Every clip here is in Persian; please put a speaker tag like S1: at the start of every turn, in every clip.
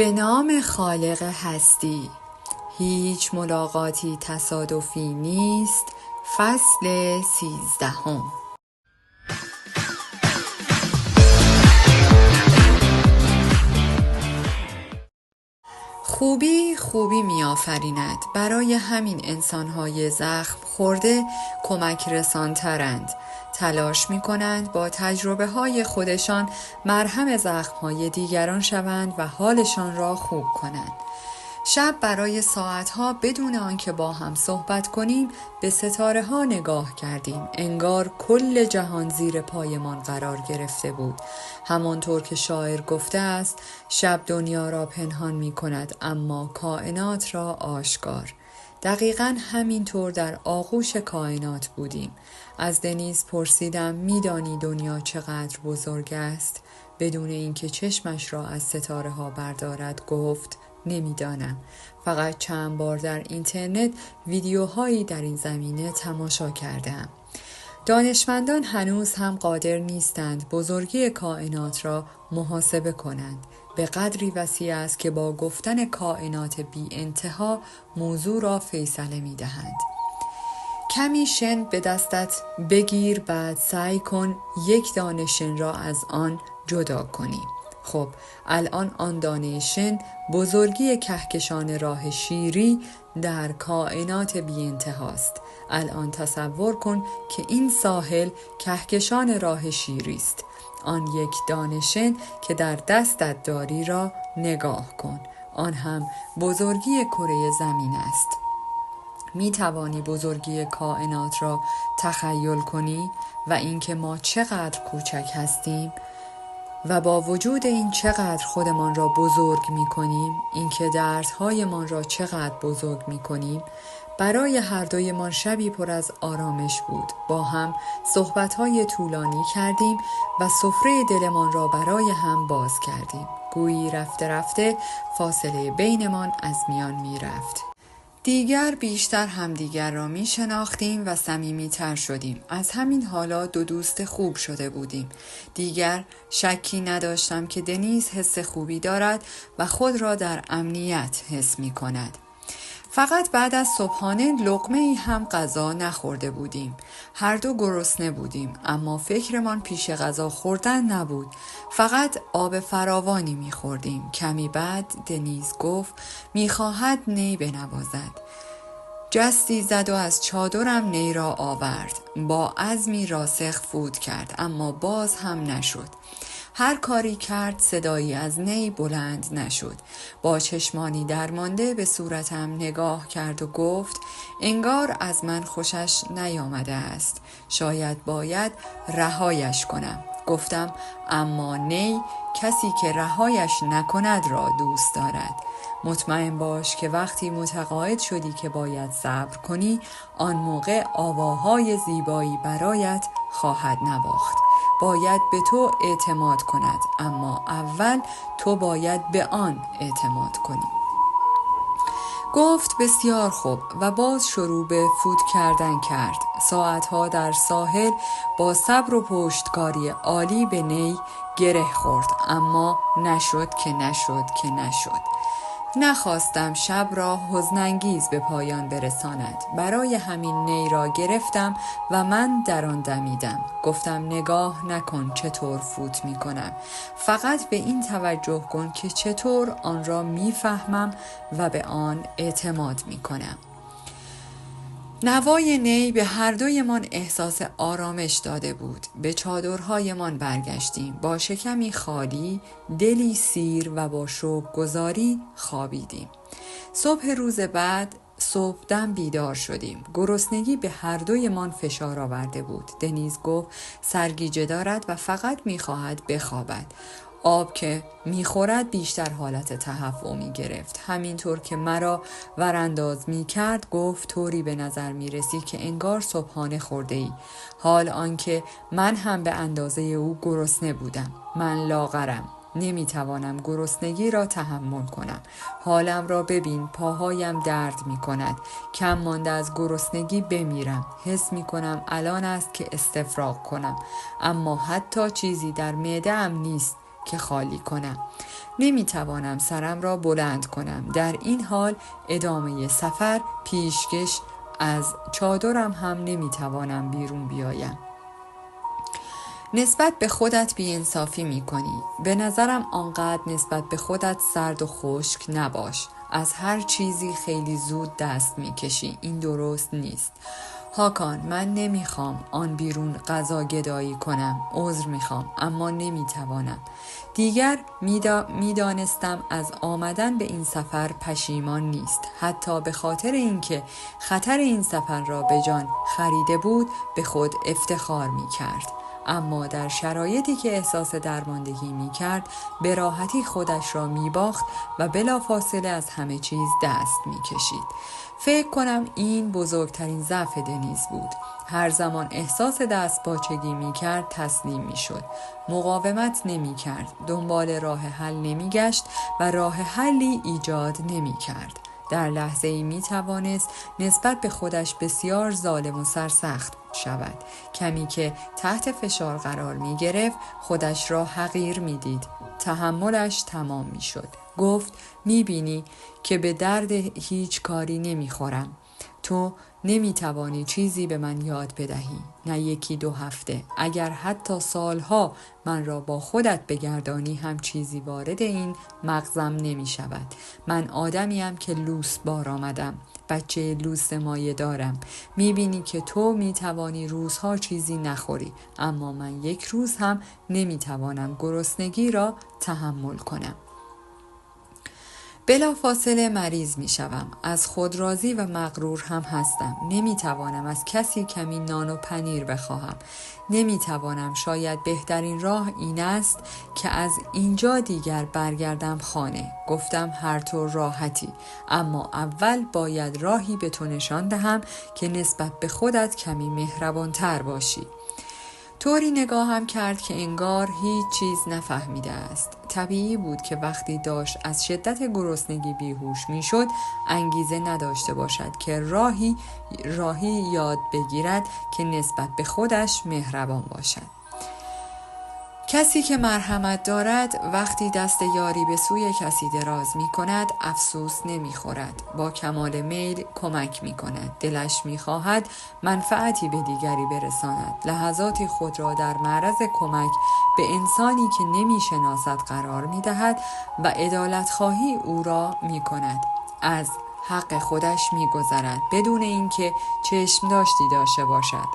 S1: به نام خالق هستی. هیچ ملاقاتی تصادفی نیست. فصل 13. خوبی می‌آفریند. برای همین انسان‌های زخم خورده کمک رسان‌ترند. تلاش می‌کنند با تجربه‌های خودشان مرهم زخم‌های دیگران شوند و حالشان را خوب کنند. شب برای ساعتها بدون آنکه با هم صحبت کنیم به ستاره‌ها نگاه کردیم. انگار کل جهان زیر پایمان قرار گرفته بود. همانطور که شاعر گفته است: شب دنیا را پنهان می کند اما کائنات را آشکار. دقیقاً همینطور در آغوش کائنات بودیم. از دنیز پرسیدم: میدانی دنیا چقدر بزرگ است؟ بدون اینکه چشمش را از ستاره‌ها بردارد گفت: نمیدانم. فقط چند بار در اینترنت ویدیوهایی در این زمینه تماشا کردم. دانشمندان هنوز هم قادر نیستند بزرگی کائنات را محاسبه کنند. به قدری وسیع است که با گفتن کائنات بی انتها موضوع را فیصله می دهند. کمی شن به دستت بگیر، بعد سعی کن یک دانه شن را از آن جدا کنی. خب الان آن دانه شن بزرگی کهکشان راه شیری در کائنات بی انتهاست. الان تصور کن که این ساحل کهکشان راه شیری است. آن یک دانه شن که در دستت داری را نگاه کن. آن هم بزرگی کره زمین است. می توانی بزرگی کائنات را تخیل کنی و اینکه ما چقدر کوچک هستیم و با وجود این چقدر خودمان را بزرگ می کنیم، اینکه دردهایمان را چقدر بزرگ می کنیم. برای هر دویمان شبی پر از آرامش بود. با هم صحبتهای طولانی کردیم و سفره دلمان را برای هم باز کردیم. گویی رفته رفته فاصله بینمان از میان می رفت. دیگر بیشتر همدیگر را می شناختیم و صمیمی تر شدیم. از همین حالا دو دوست خوب شده بودیم. دیگر شکی نداشتم که دنیز حس خوبی دارد و خود را در امنیت حس می کند. فقط بعد از صبحانه لقمه ای هم غذا نخورده بودیم. هر دو گرسنه بودیم، اما فکرمان پیش غذا خوردن نبود. فقط آب فراوانی می‌خوردیم. کمی بعد دنیز گفت می‌خواهد نی بنوازد. جستی زد و از چادرم نی را آورد. با عزمی راسخ فوت کرد، اما باز هم نشد. هر کاری کرد صدایی از نی بلند نشد. با چشمانی درمانده به صورتم نگاه کرد و گفت: انگار از من خوشش نیامده است. شاید باید رهایش کنم. گفتم: اما نی کسی که رهایش نکند را دوست دارد. مطمئن باش که وقتی متقاعد شدی که باید صبر کنی، آن موقع آواهای زیبایی برایت خواهد نواخت. باید به تو اعتماد کند، اما اول تو باید به آن اعتماد کنی. گفت: بسیار خوب، و باز شروع به فوت کردن کرد. ساعتها در ساحل با صبر و پشتکاری عالی به نی گره خورد، اما نشد. نخواستم شب را حزن‌انگیز به پایان برساند. برای همین نی را گرفتم و من در آن دمیدم. گفتم: نگاه نکن چطور فوت می کنم. فقط به این توجه کن که چطور آن را می فهمم و به آن اعتماد می کنم. نوای نی به هر دویمان احساس آرامش داده بود. به چادرهایمان برگشتیم. با شکمی خالی، دلی سیر و با شکرگزاری خوابیدیم. صبح روز بعد صبحدم بیدار شدیم. گرسنگی به هر دویمان فشار آورده بود. دنیز گفت سرگیجه دارد و فقط می‌خواهد بخوابد. آب که میخورد بیشتر حالت تهوع میگرفت. همینطور که مرا ورانداز میکرد گفت: طوری به نظر میرسی که انگار صبحانه خورده ای. حال آنکه من هم به اندازه او گرسنه بودم. من لاغرم. نمیتوانم گرسنگی را تحمل کنم. حالم را ببین، پاهایم درد میکند. کم مانده از گرسنگی بمیرم. حس میکنم الان است که استفراغ کنم، اما حتی چیزی در معده‌ام نیست که خالی کنم. نمیتوانم سرم را بلند کنم. در این حال ادامه سفر پیشکش از چادرم هم نمیتوانم بیرون بیایم. نسبت به خودت بی‌انصافی می‌کنی. به نظرم آنقدر نسبت به خودت سرد و خشک نباش. از هر چیزی خیلی زود دست می‌کشی. این درست نیست. هاکان، من نمیخوام آن بیرون غذا گدایی کنم. عذر میخوام اما نمیتوانم. دیگر میدانستم از آمدن به این سفر پشیمان نیست. حتی به خاطر اینکه خطر این سفر را به جان خریده بود به خود افتخار میکرد. اما در شرایطی که احساس درماندگی میکرد به راحتی خودش را میباخت و بلافاصله از همه چیز دست میکشید. فکر کنم این بزرگترین ضعف دنیز بود. هر زمان احساس دستپاچگی میکرد تسلیم میشد. مقاومت نمیکرد. دنبال راه حل نمیگشت و راه حلی ایجاد نمیکرد. در لحظه‌ای میتوانست نسبت به خودش بسیار ظالم و سرسخت شود. کمی که تحت فشار قرار میگرفت خودش را حقیر میدید. تحملش تمام میشد. گفت میبینی که به درد هیچ کاری نمیخورم. تو نمیتوانی چیزی به من یاد بدهی. نه یکی 2 هفته. اگر حتی سالها من را با خودت بگردانی هم چیزی وارد این مغزم نمیشود. من آدمیم که لوس بار آمدم. بچه لوس مایه دارم. میبینی که تو میتوانی روزها چیزی نخوری. اما من یک روز هم نمیتوانم گرسنگی را تحمل کنم. بلا فاصله مریض می شوم. از خود راضی و مغرور هم هستم. نمی توانم از کسی کمی نان و پنیر بخواهم. نمی توانم. شاید بهترین راه این است که از اینجا دیگر برگردم خانه. گفتم هر طور راحتی. اما اول باید راهی به تو نشان دهم که نسبت به خودت کمی مهربانتر باشی. طوری نگاهم کرد که انگار هیچ چیز نفهمیده است. طبیعی بود که وقتی داشت از شدت گرسنگی بیهوش میشد انگیزه نداشته باشد که راهی یاد بگیرد که نسبت به خودش مهربان باشد. کسی که مرحمت دارد وقتی دست یاری به سوی کسی دراز می کند افسوس نمی خورد. با کمال میل کمک می کند. دلش می خواهد منفعتی به دیگری برساند. لحظاتی خود را در معرض کمک به انسانی که نمی شناسد قرار می دهد و عدالت خواهی او را می کند. از حق خودش می گذرد بدون اینکه چشم داشته باشد.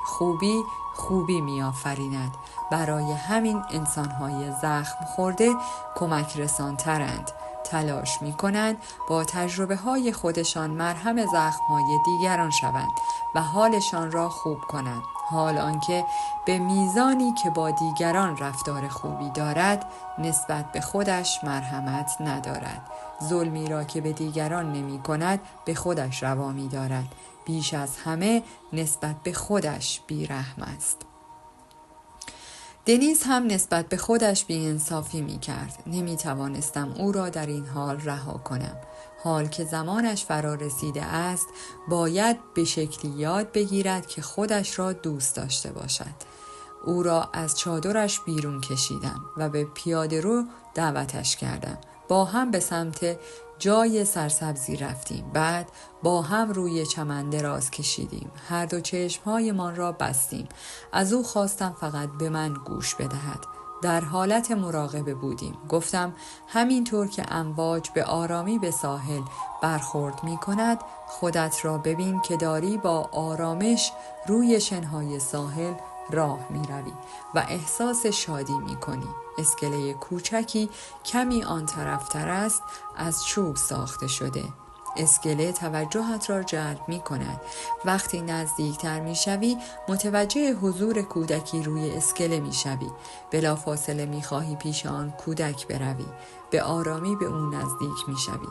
S1: خوبی می آفریند. برای همین انسان‌های زخم خورده کمک رسانترند. تلاش می کنند با تجربه های خودشان مرهم زخم‌های دیگران شوند و حالشان را خوب کنند. حال آنکه به میزانی که با دیگران رفتار خوبی دارد نسبت به خودش مرحمت ندارد. ظلمی را که به دیگران نمی کند به خودش روا می دارد. بیش از همه نسبت به خودش بی‌رحم است. دنیز هم نسبت به خودش بی‌انصافی می‌کرد. نمی‌توانستم او را در این حال رها کنم. حال که زمانش فرا رسیده است باید به شکلی یاد بگیرد که خودش را دوست داشته باشد. او را از چادرش بیرون کشیدم و به پیاده رو دعوتش کردم. با هم به سمت جای سرسبزی رفتیم. بعد با هم روی چمن دراز کشیدیم. هر دو چشمهایمان را بستیم. از او خواستم فقط به من گوش بدهد. در حالت مراقبه بودیم. گفتم همینطور که امواج به آرامی به ساحل برخورد می کند خودت را ببین که داری با آرامش روی شنهای ساحل راه می روی و احساس شادی می کنی. اسکله کوچکی کمی آن طرفتر است از چوب ساخته شده. اسکله توجهت را جلب می کند. وقتی نزدیکتر می شوی متوجه حضور کودکی روی اسکله می شوی. بلافاصله می خواهی پیش آن کودک بروی. به آرامی به اون نزدیک می شوی.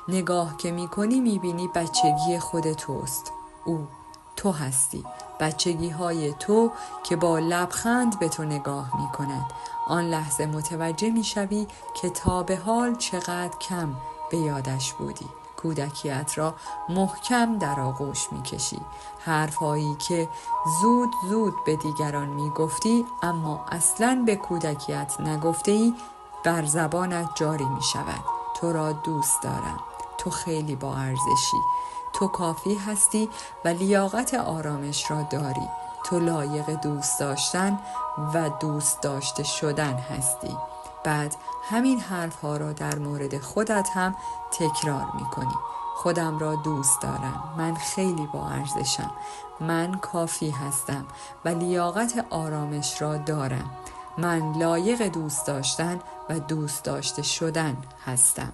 S1: نگاه که می کنی می بینی بچگی خود توست. تو هستی. بچگی های تو که با لبخند به تو نگاه می کند. آن لحظه متوجه می شوی که تا به حال چقدر کم به یادش بودی. کودکیت را محکم در آغوش می کشی. حرفایی که زود به دیگران می گفتی اما اصلاً به کودکیت نگفته ای بر زبانت جاری می شود. تو را دوست دارم. تو خیلی با ارزشی. تو کافی هستی و لیاقت آرامش را داری. تو لایق دوست داشتن و دوست داشته شدن هستی. بعد همین حرف ها را در مورد خودت هم تکرار می کنی. خودم را دوست دارم. من خیلی با ارزشم. من کافی هستم و لیاقت آرامش را دارم. من لایق دوست داشتن و دوست داشته شدن هستم.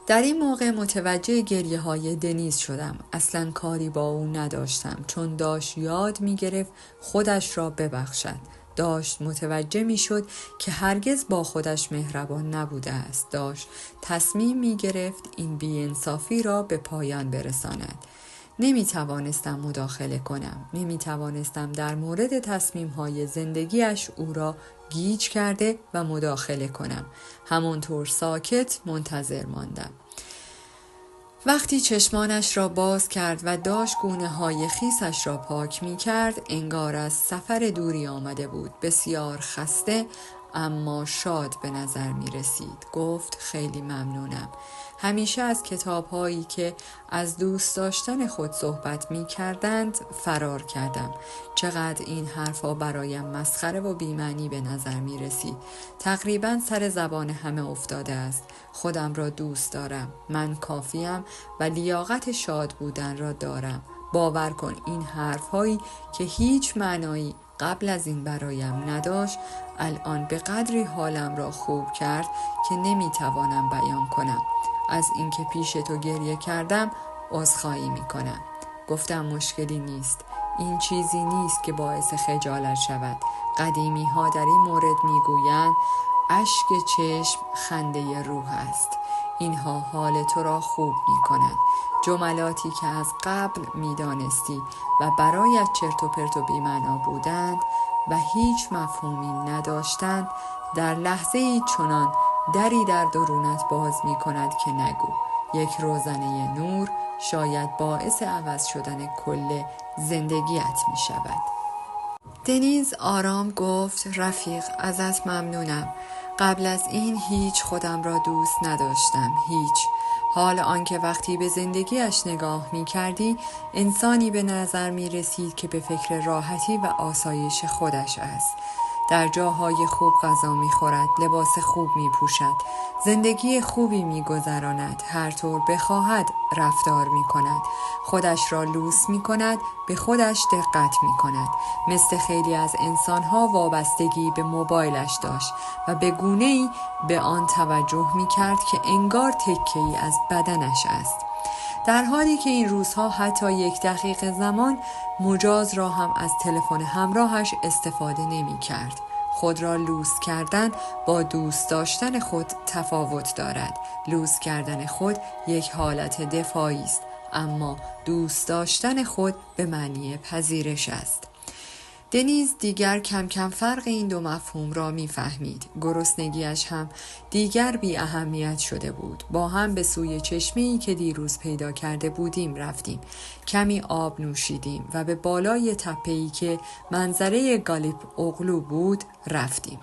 S1: در این موقع متوجه گریه های دنیز شدم. اصلا کاری با او نداشتم، چون داشت یاد می گرفت خودش را ببخشد. داشت متوجه می شد که هرگز با خودش مهربان نبوده است. داشت تصمیم می گرفت این بی‌انصافی را به پایان برساند. نمی توانستم مداخله کنم. نمی توانستم در مورد تصمیم های زندگیش او را گیج کرده و مداخله کنم. همانطور ساکت منتظر ماندم. وقتی چشمانش را باز کرد و داشت گونه های خیسش را پاک می کرد، انگار از سفر دوری آمده بود. بسیار خسته اما شاد به نظر می رسید. گفت خیلی ممنونم. همیشه از کتاب هایی که از دوست داشتن خود صحبت می کردند فرار کردم. چقدر این حرفا برایم مسخره و بی‌معنی به نظر می رسید. تقریبا سر زبان همه افتاده است. خودم را دوست دارم. من کافیم و لیاقت شاد بودن را دارم. باور کن این حرفهایی که هیچ معنایی قبل از این برایم نداشت الان به قدری حالم را خوب کرد که نمیتوانم بیان کنم. از اینکه پیش تو گریه کردم عذرخواهی میکنم. گفتم مشکلی نیست. این چیزی نیست که باعث خجالت شود. قدیمی ها در این مورد میگویند اشک چشم خنده روح است. اینها حال تو را خوب میکنند. جملاتی که از قبل میدانستی و برایت چرت و پرت و بی‌معنا بودند و هیچ مفهومی نداشتند، در لحظه ای چنان دری در درونت باز می کند که نگو. یک روزنه نور شاید باعث عوض شدن کل زندگیت می شود. دنیز آرام گفت رفیق ازت ممنونم. قبل از این هیچ خودم را دوست نداشتم. هیچ. حال آنکه وقتی به زندگیش نگاه می کردی انسانی به نظر می رسید که به فکر راحتی و آسایش خودش است. در جاهای خوب غذا می خورد، لباس خوب می پوشد، زندگی خوبی می گذراند، هر طور بخواهد رفتار می کند، خودش را لوس می کند، به خودش دقت می کند. مثل خیلی از انسانها وابستگی به موبایلش داشت و به گونه‌ای به آن توجه می کرد که انگار تکه‌ای از بدنش است. در حالی که این روزها حتی 1 دقیقه زمان مجاز را هم از تلفن همراهش استفاده نمی کرد. خود را لوس کردن با دوست داشتن خود تفاوت دارد. لوس کردن خود یک حالت دفاعی است، اما دوست داشتن خود به معنی پذیرش است. دنیز دیگر کم کم فرق این دو مفهوم را می‌فهمید. گرسنگیش هم دیگر بی اهمیت شده بود. با هم به سوی چشمه‌ای که دیروز پیدا کرده بودیم رفتیم. کمی آب نوشیدیم و به بالای تپه‌ای که منظره گالیپ اغلو بود رفتیم.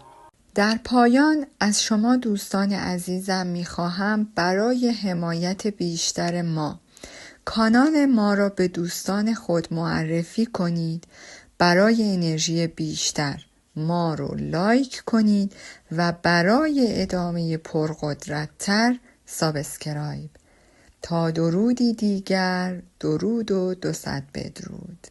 S1: در پایان از شما دوستان عزیزم می‌خواهم برای حمایت بیشتر ما کانال ما را به دوستان خود معرفی کنید. برای انرژی بیشتر ما رو لایک کنید و برای ادامه پرقدرت‌تر سابسکرایب. تا درودی دیگر، درود و 200 بدرود.